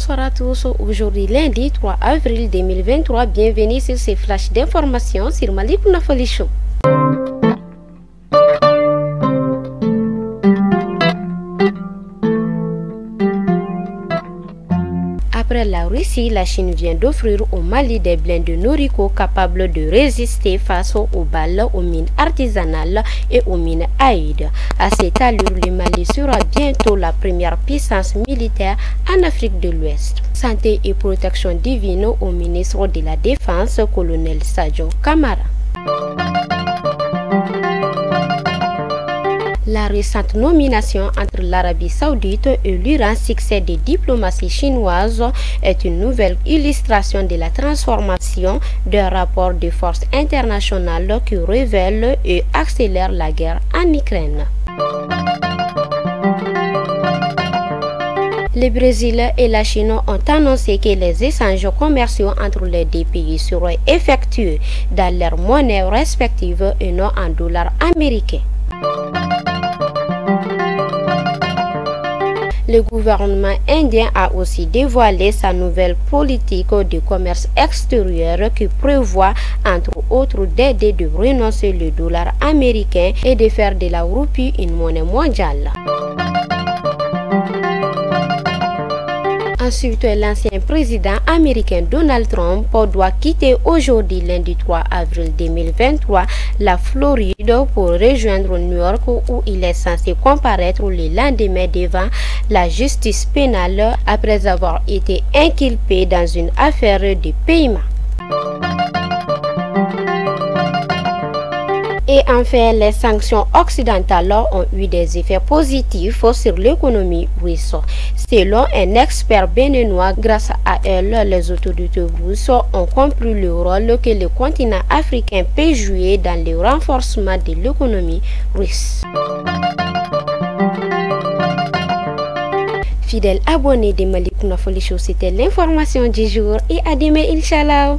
bonsoir à tous. Aujourd'hui lundi 3 avril 2023, bienvenue sur ces flashs d'informations sur Malik Nafali Show. Après la Russie, la Chine vient d'offrir au Mali des blindés Noriko capables de résister face aux balles, aux mines artisanales et aux mines AID. À cette allure, le Mali sera bientôt la première puissance militaire en Afrique de l'Ouest. Santé et protection divine au ministre de la Défense, colonel Sadio Kamara. La récente nomination entre l'Arabie Saoudite et l'Iran, succès des diplomaties chinoises, est une nouvelle illustration de la transformation des rapports de force internationale qui révèle et accélère la guerre en Ukraine. Le Brésil et la Chine ont annoncé que les échanges commerciaux entre les deux pays seraient effectués dans leurs monnaies respectives et non en dollars américains. Le gouvernement indien a aussi dévoilé sa nouvelle politique de commerce extérieur qui prévoit, entre autres, d'aider de renoncer le dollar américain et de faire de la roupie une monnaie mondiale. Ensuite, l'ancien président américain Donald Trump doit quitter aujourd'hui, lundi 3 avril 2023, la Floride pour rejoindre New York où il est censé comparaître le lendemain devant la justice pénale après avoir été inculpé dans une affaire de paiement. Et enfin, les sanctions occidentales ont eu des effets positifs sur l'économie russe. Selon un expert béninois, grâce à elle, les autorités russes ont compris le rôle que le continent africain peut jouer dans le renforcement de l'économie russe. Fidèles abonnés de Malik Nafali Show, c'était l'information du jour et à demain, Inch'Allah.